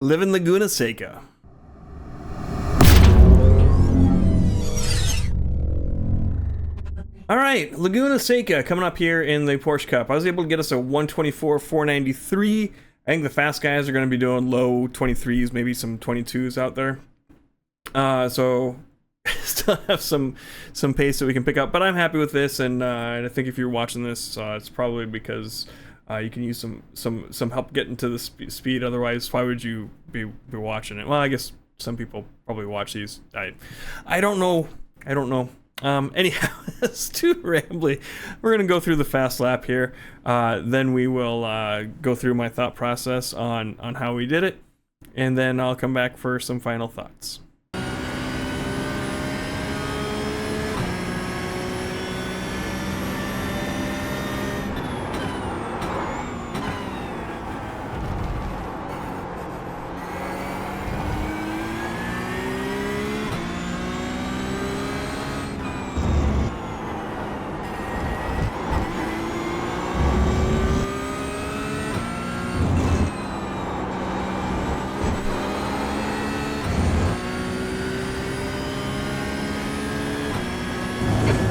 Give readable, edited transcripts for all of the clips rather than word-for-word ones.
Live in Laguna Seca. All right, Laguna Seca coming up here in the Porsche Cup. I was able to get us a 124 493. I think the fast guys are going to be doing low 23s, maybe some 22s out there. So still have some pace that we can pick up, but I'm happy with this, and I think if you're watching this, it's probably because you can use some help getting to the speed. Otherwise, why would you be watching it? Well, I guess some people probably watch these. I don't know. Anyhow, it's too rambly. We're gonna go through the fast lap here. Then we will go through my thought process on how we did it, and then I'll come back for some final thoughts.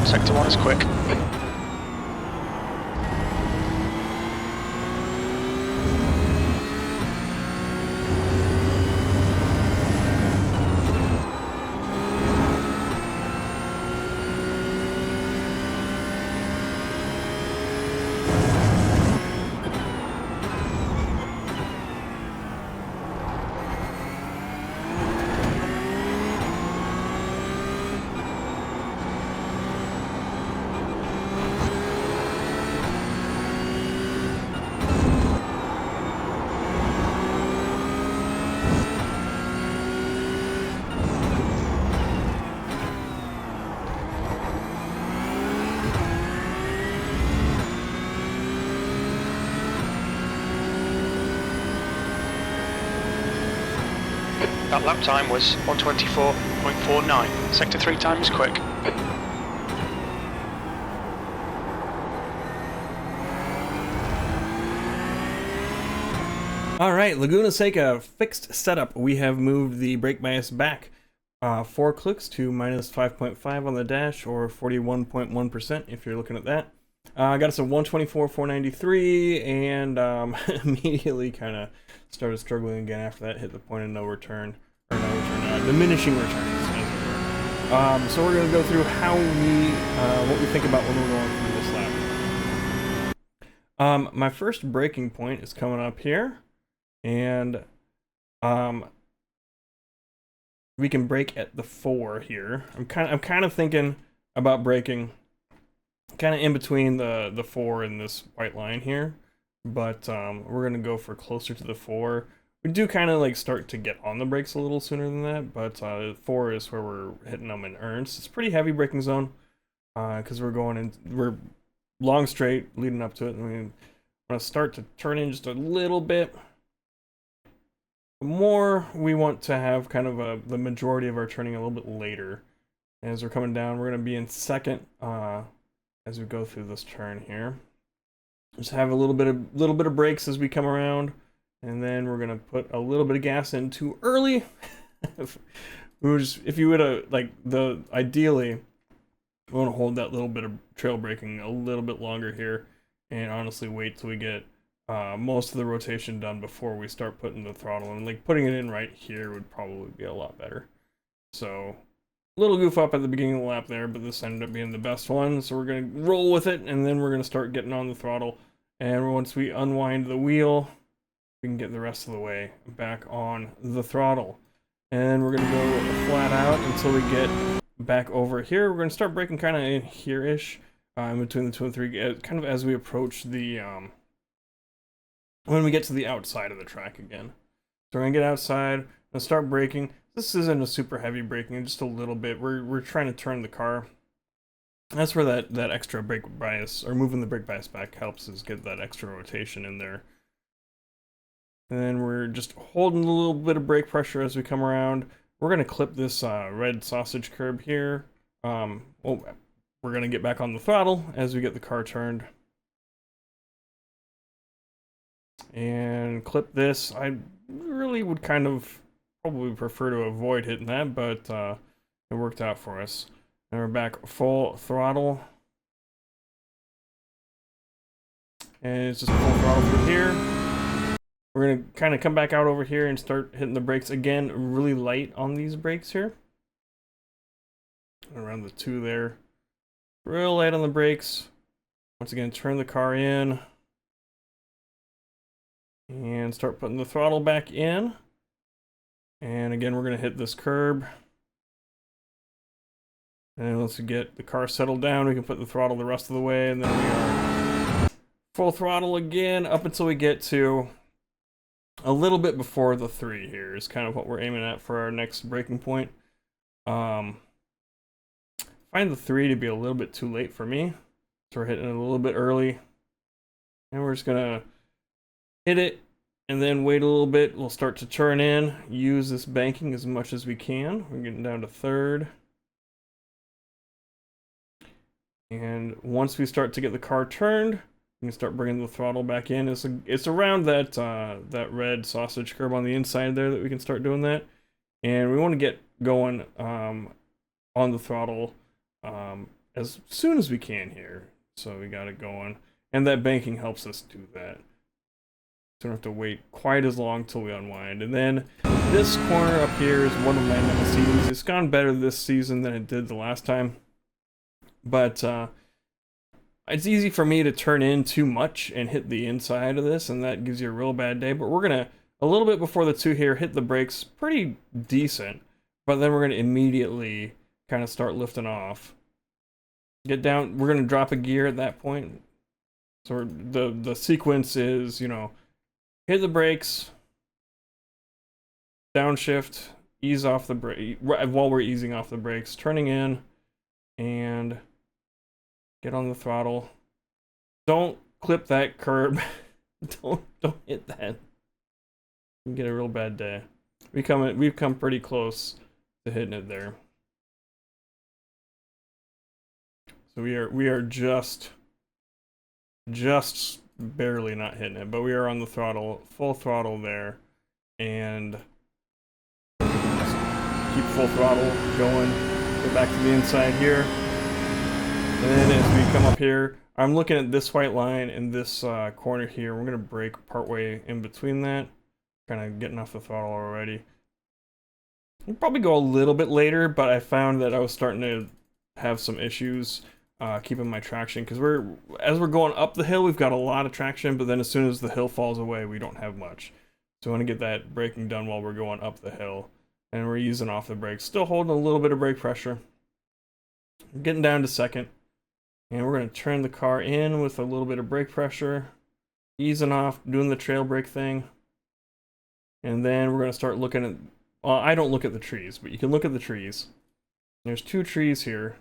Sector 1 is quick. That lap time was 124.49. Sector 3 time is quick. All right, Laguna Seca fixed setup. We have moved the brake bias back 4 clicks to minus 5.5 on the dash, or 41.1% if you're looking at that. Got us a 124 493, and immediately kind of started struggling again after that. Hit the point of no return, or no return, diminishing returns, as it were. So we're going to go through how what we think about when we're going through this lap. My first braking point is coming up here. And we can brake at the 4 here. I'm kind of thinking about braking kind of in between the 4 and this white line here, but we're gonna go for closer to the 4. We do kind of like start to get on the brakes a little sooner than that, but 4 is where we're hitting them in earnest. It's a pretty heavy braking zone because we're long straight leading up to it, and we're gonna start to turn in just a little bit. The more we want to have kind of the majority of our turning a little bit later. As we're coming down, we're going to be in second as we go through this turn here. Just have a little bit of brakes as we come around, and then we're going to put a little bit of gas in too early. If you would have ideally, we want to hold that little bit of trail braking a little bit longer here, and honestly wait till we get most of the rotation done before we start putting the throttle in. Like putting it in right here would probably be a lot better. So a little goof up at the beginning of the lap there, but this ended up being the best one. So we're gonna roll with it, and then we're gonna start getting on the throttle. And once we unwind the wheel, we can get the rest of the way back on the throttle. And we're gonna go flat out until we get back over here. We're gonna start braking kind of in here-ish, in between the 2 and 3, kind of as we approach the when we get to the outside of the track again. So we're gonna get outside and start braking. This isn't a super heavy braking, just a little bit. We're trying to turn the car. That's where that extra brake bias, or moving the brake bias back, helps, is get that extra rotation in there. And then we're just holding a little bit of brake pressure as we come around. We're gonna clip this red sausage curb here. We're gonna get back on the throttle as we get the car turned. and clip this. I really would kind of probably prefer to avoid hitting that, but it worked out for us. And we're back full throttle. And it's just full throttle through here. We're gonna kind of come back out over here and start hitting the brakes again, really light on these brakes here. Around the 2 there. Real light on the brakes. Once again, turn the car in. And start putting the throttle back in. And again, we're gonna hit this curb. And once we get the car settled down, we can put the throttle the rest of the way, and then we are full throttle again up until we get to a little bit before the 3 here is kind of what we're aiming at for our next braking point. Find the 3 to be a little bit too late for me, so we're hitting it a little bit early. And we're just gonna hit it and then wait a little bit. We'll start to turn in, use this banking as much as we can. We're getting down to 3rd. And once we start to get the car turned, we can start bringing the throttle back in. It's around that that red sausage curve on the inside there that we can start doing that. And we want to get going on the throttle as soon as we can here. So we got it going. And that banking helps us do that. So we don't have to wait quite as long till we unwind. And then this corner up here is one of my nemesis. It's gone better this season than it did the last time. But it's easy for me to turn in too much and hit the inside of this, and that gives you a real bad day. But we're gonna, a little bit before the 2 here, hit the brakes pretty decent, but then we're gonna immediately kind of start lifting off. Get down, we're gonna drop a gear at that point. So the sequence is, you know, hit the brakes, downshift, ease off the brake while we're easing off the brakes, turning in, and get on the throttle. Don't clip that curb. don't hit that. You get a real bad day. We've come pretty close to hitting it there. So we are just barely not hitting it, but we are on the throttle, full throttle there, and keep full throttle going. Go back to the inside here. And then as we come up here, I'm looking at this white line and this corner here. We're going to brake partway in between that. Kind of getting off the throttle already. We'll probably go a little bit later, but I found that I was starting to have some issues keeping my traction. Because as we're going up the hill, we've got a lot of traction, but then as soon as the hill falls away, we don't have much. So I want to get that braking done while we're going up the hill. And we're easing off the brakes. Still holding a little bit of brake pressure. Getting down to 2nd. And we're going to turn the car in with a little bit of brake pressure. Easing off, doing the trail brake thing. And then we're going to start looking at... Well, I don't look at the trees, but you can look at the trees. There's 2 trees here.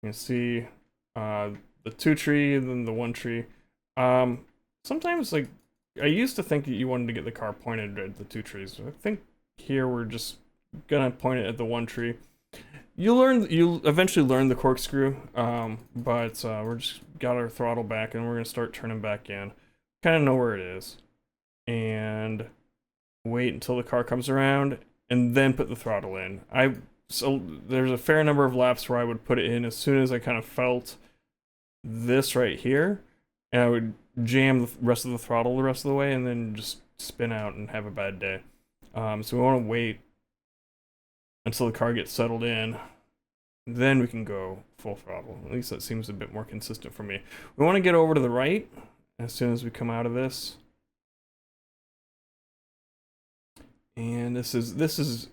You can see the 2 tree and then the 1 tree. Sometimes, like, I used to think that you wanted to get the car pointed at the 2 trees. I think here we're just going to point it at the 1 tree. You'll eventually learn the corkscrew, but we're just got our throttle back and we're gonna start turning back in. Kind of know where it is, and wait until the car comes around, and then put the throttle in. So there's a fair number of laps where I would put it in as soon as I kind of felt this right here, and I would jam the rest of the throttle the rest of the way, and then just spin out and have a bad day. So we want to wait until the car gets settled in, then we can go full throttle. At least that seems a bit more consistent for me. We want to get over to the right as soon as we come out of this. And this is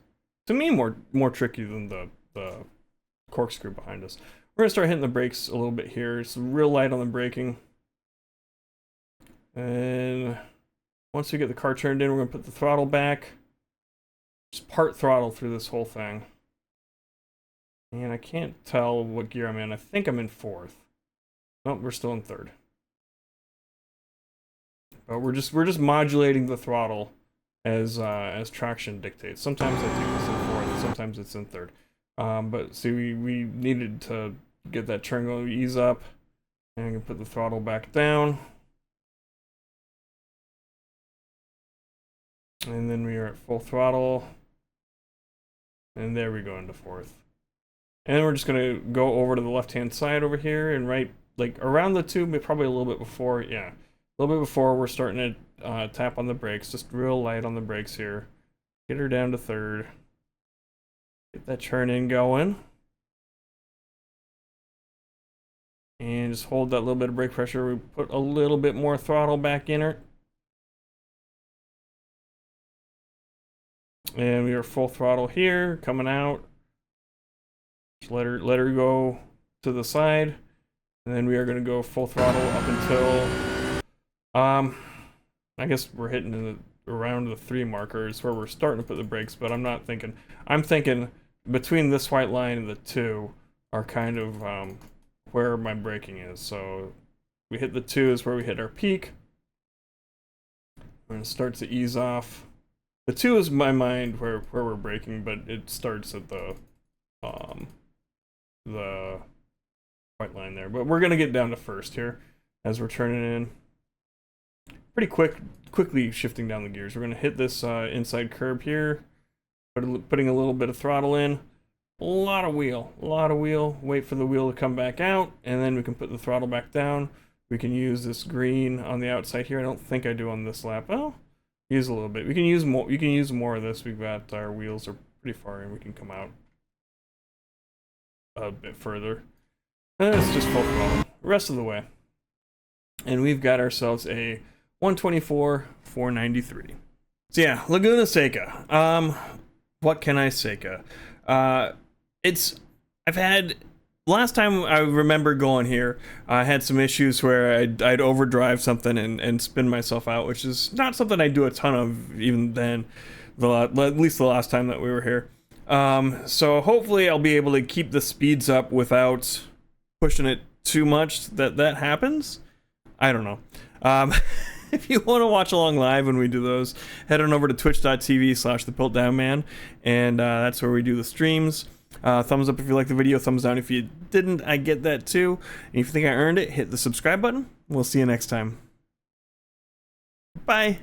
to me more tricky than the corkscrew behind us. We're gonna start hitting the brakes a little bit here. It's real light on the braking. And once we get the car turned in, we're gonna put the throttle back. Just part throttle through this whole thing. And I can't tell what gear I'm in. I think I'm in 4th. Nope, we're still in 3rd. But we're just modulating the throttle as traction dictates. Sometimes I do this in 4th, sometimes it's in 3rd. But see, we needed to get that turn going, ease up, and I can put the throttle back down. And then we are at full throttle. And there we go into fourth. And we're just gonna go over to the left-hand side over here and right, like around the two, but probably a little bit before, yeah. A little bit before we're starting to tap on the brakes, just real light on the brakes here. Get her down to third. Get that churn in going. And just hold that little bit of brake pressure. We put a little bit more throttle back in her. And we are full throttle here, coming out. Just let her go to the side. And then we are going to go full throttle up until, I guess we're hitting around the 3 markers where we're starting to put the brakes, but I'm not thinking, I'm thinking between this white line and the 2 are kind of where my braking is. So we hit the 2 is where we hit our peak. And it starts to ease off. The 2 is my mind where we're braking, but it starts at the white line there. But we're gonna get down to first here as we're turning in. Pretty quickly shifting down the gears. We're gonna hit this inside curb here, putting a little bit of throttle in. A lot of wheel. Wait for the wheel to come back out, and then we can put the throttle back down. We can use this green on the outside here. I don't think I do on this lap. Well, use a little bit. We can use more. You can use more of this. We've got our wheels are pretty far in. We can come out a bit further. And it's just full throttle rest of the way. And we've got ourselves a 124 493. So yeah, Laguna Seca. What can I say? I've had last time I remember going here, I had some issues where I'd overdrive something and spin myself out, which is not something I do a ton of even then, at least the last time that we were here. So hopefully I'll be able to keep the speeds up without pushing it too much that happens. I don't know. If you want to watch along live when we do those, head on over to twitch.tv/thepiltdownman, and that's where we do the streams. Thumbs up if you like the video, thumbs down if you didn't, I get that too. And if you think I earned it, hit the subscribe button. We'll see you next time. Bye.